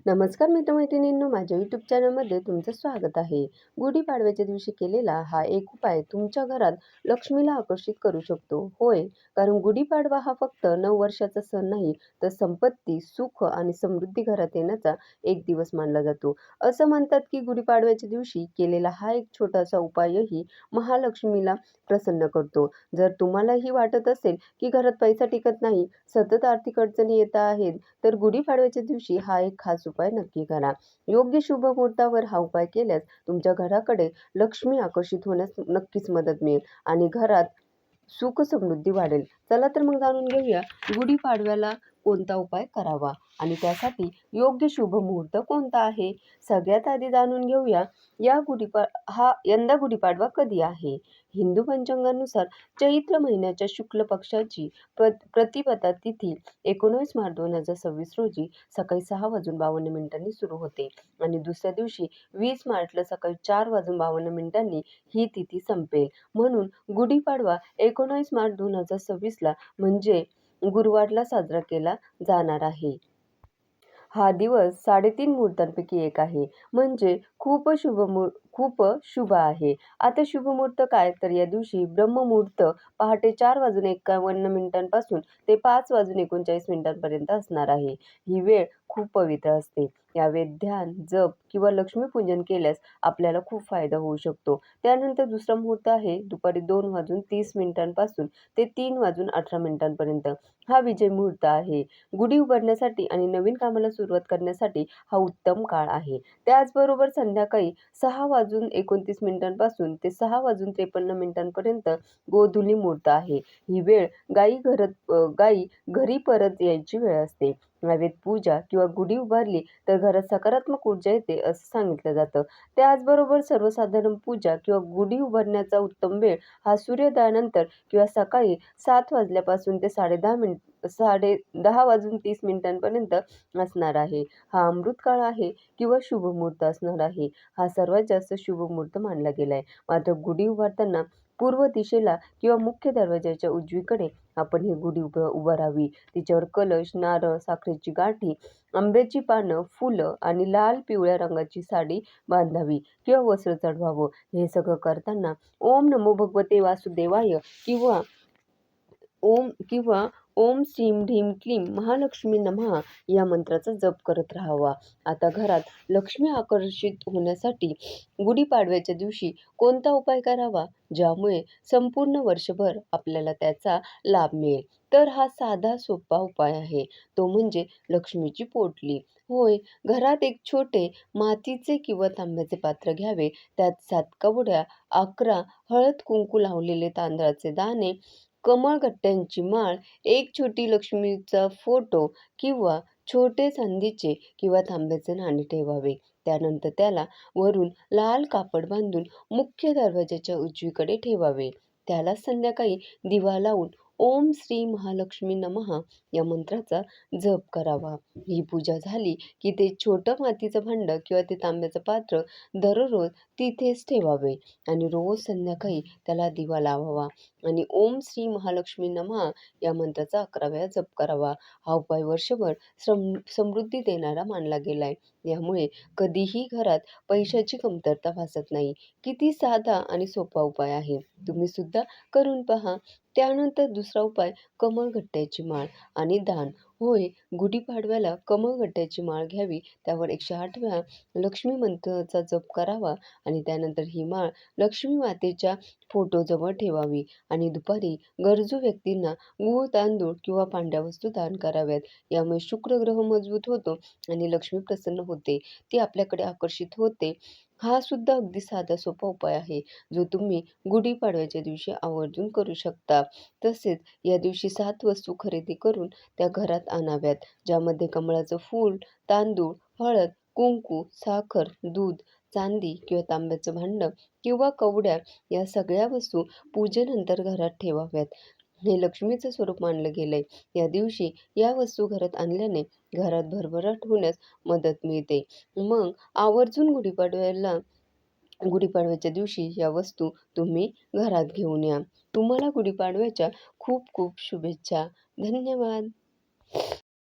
नमस्कार मित्रमैत्रिणींनो, माझ्या यूट्यूब चॅनलमध्ये तुमचं स्वागत आहे. गुढीपाडव्याच्या दिवशी केलेला हा एक उपाय तुमच्या घरात लक्ष्मीला आकर्षित करू शकतो. होय, कारण गुढीपाडवा हा फक्त नववर्षाचा सण नाही, तर संपत्ती, सुख आणि समृद्धी घरात येण्याचा एक दिवस मानला जातो. असं म्हणतात की गुढीपाडव्याच्या दिवशी केलेला हा एक छोटासा उपायही महालक्ष्मीला प्रसन्न करतो. जर तुम्हालाही वाटत असेल की घरात पैसा टिकत नाही, सतत आर्थिक अडचणी येत आहेत, तर गुढीपाडव्याच्या दिवशी हा एक खास उपाय नक्की करा. योग्य शुभ मुहूर्तावर हा उपाय केल्यास तुमच्या घराकडे लक्ष्मी आकर्षित होण्यास नक्कीच मदत मिळेल आणि घरात सुख समृद्धी वाढेल. चला तर मग जाणून घेऊया गुढीपाडव्याला कोणता उपाय करावा आणि त्यासाठी योग्य शुभ मुहूर्त कोणता आहे. सगळ्यात आधी जाणून घेऊया यंदा गुढीपाडवा कधी आहे. हिंदू पंचांगानुसार चैत्र महिन्याच्या शुक्ल पक्षाची प्रतिपदा तिथी 19 मार्च 2026 रोजी सकाळी 6:52 सुरू होते आणि दुसऱ्या दिवशी 20 मार्चला सकाळी 4:52 ही तिथी संपेल. म्हणून गुढीपाडवा 19 मार्च 2026ला म्हणजे गुरुवारला साजरा केला जाणार आहे. हा दिवस 3.5 मुहूर्तांपैकी एक आहे. म्हणजे खूप शुभ आहे. आता शुभ मुहूर्त काय? तर या दिवशी ब्रह्ममुहूर्त पहाटे 4:51 पासून ते 5:39 पर्यंत असणार आहे. ही वेळ खूप पवित्र असते. यावेळेत ध्यान, जप किंवा लक्ष्मीपूजन केल्यास आपल्याला खूप फायदा होऊ शकतो. त्यानंतर दुसरा मुहूर्त आहे दुपारी 2:30 पासून ते 3:18 पर्यंत. हा विजय मुहूर्त आहे. गुढी उभारण्यासाठी आणि नवीन कामाला सुरुवात करण्यासाठी हा उत्तम काळ आहे. त्याचबरोबर संध्याकाळी 6:29 पासून ते 6:53 पर्यंत गोधुली मुहूर्त आहे. ही वेळ गायी घरी परत यायची वेळ असते. यावेळेत पूजा किंवा गुढी उभारली तर घरात सकारात्मक ऊर्जा येते असं सांगितलं जातं. त्याचबरोबर सर्वसाधारण पूजा किंवा गुढी उभारण्याचा उत्तम वेळ हा सूर्योदयानंतर किंवा सकाळी 7 वाजल्यापासून ते 10:30 पर्यंत असणार आहे. हा अमृतकाळ आहे किंवा शुभ मुहूर्त असणार आहे. हा सर्वात जास्त शुभ मुहूर्त मानला गेलाय. मात्र गुढी उभारताना पूर्व दिशेला किंवा मुख्य दरवाजाच्या उजवीकडे आपण ही गुढी उभारावी. तिच्यावर कलश, नारळ, साखरेची गाठी, आंब्याची पानं, फुलं आणि लाल पिवळ्या रंगाची साडी बांधावी किंवा वस्त्र चढवावं. हे सगळं करताना ओम नमो भगवते वासुदेवाय किंवा किंवा ओम श्रीं ह्रीं क्लीं महालक्ष्मी नमः या मंत्राचा जप करत राहावा. आता घरात लक्ष्मी आकर्षित होण्यासाठी गुढीपाडव्याच्या दिवशी कोणता उपाय करावा ज्यामुळे संपूर्ण वर्षभर आपल्याला त्याचा लाभ मिळेल? तर हा साधा सोपा उपाय आहे. तो म्हणजे लक्ष्मीची पोटली. होय, घरात एक छोटे मातीचे किंवा तांब्याचे पात्र घ्यावे. त्यात 7 कवड्या, 11 हळद कुंकू लावलेले तांदळाचे दाणे, कमळगट्ट्यांची माळ, एक छोटी लक्ष्मीचा फोटो किंवा छोटे चांदीचे किंवा तांब्याचे नाणे ठेवावे. त्यानंतर त्याला वरून लाल कापड बांधून मुख्य दरवाजाच्या उजवीकडे ठेवावे. त्याला संध्याकाळी दिवा लावून ओम श्री महालक्ष्मी नमः या मंत्राचा जप करावा. ही पूजा झाली की ते छोटं मातीचं भांड किंवा ते तांब्याचं पात्र दररोज तिथेच ठेवावे आणि रोज संध्याकाळी त्याला दिवा लावावा आणि ओम श्री महालक्ष्मी नमः या मंत्राचा 11 वेळा जप करावा. हा उपाय वर्षभर समृद्धी देणारा मानला गेलाय. यामुळे कधीही घरात पैशाची कमतरता भासत नाही. किती साधा आणि सोपा उपाय आहे. तुम्ही सुद्धा करून पहा. त्यानंतर दुसरा उपाय कमळगट्ट्याची माळ आणि दान. होय, गुढीपाडव्याला कमळगट्ट्याची माळ घ्यावी. त्यावर 108 वेळा लक्ष्मी मंत्राचा जप करावा आणि त्यानंतर ही माळ लक्ष्मी मातेच्या फोटोजवळ ठेवावी आणि दुपारी गरजू व्यक्तींना गूळ, तांदूळ किंवा पांढऱ्या वस्तू दान कराव्यात. यामुळे शुक्र ग्रह मजबूत होतो आणि लक्ष्मी प्रसन्न होते. ती आपल्याकडे आकर्षित होते. हा सुद्धा अगदी साधा सोपा उपाय आहे, जो तुम्ही गुढीपाडव्याच्या दिवशी आवर्जून करू शकता. तसेच या दिवशी 7 वस्तू खरेदी करून त्या घरात आणाव्यात, ज्यामध्ये कमळाचं फूल, तांदूळ, हळद, कुंकू, साखर, दूध, चांदी किंवा तांब्याचं भांडं किंवा कवड्या या सगळ्या वस्तू पूजेनंतर घरात ठेवाव्यात. हे लक्ष्मीचं स्वरूप मानलं गेलंय. या दिवशी या वस्तू घरात आणल्याने घरात भरभराट होण्यास मदत मिळते. मग आवर्जून गुढीपाडव्याच्या दिवशी या वस्तू तुम्ही घरात घेऊन या. तुम्हाला गुढीपाडव्याच्या खूप खूप शुभेच्छा. धन्यवाद.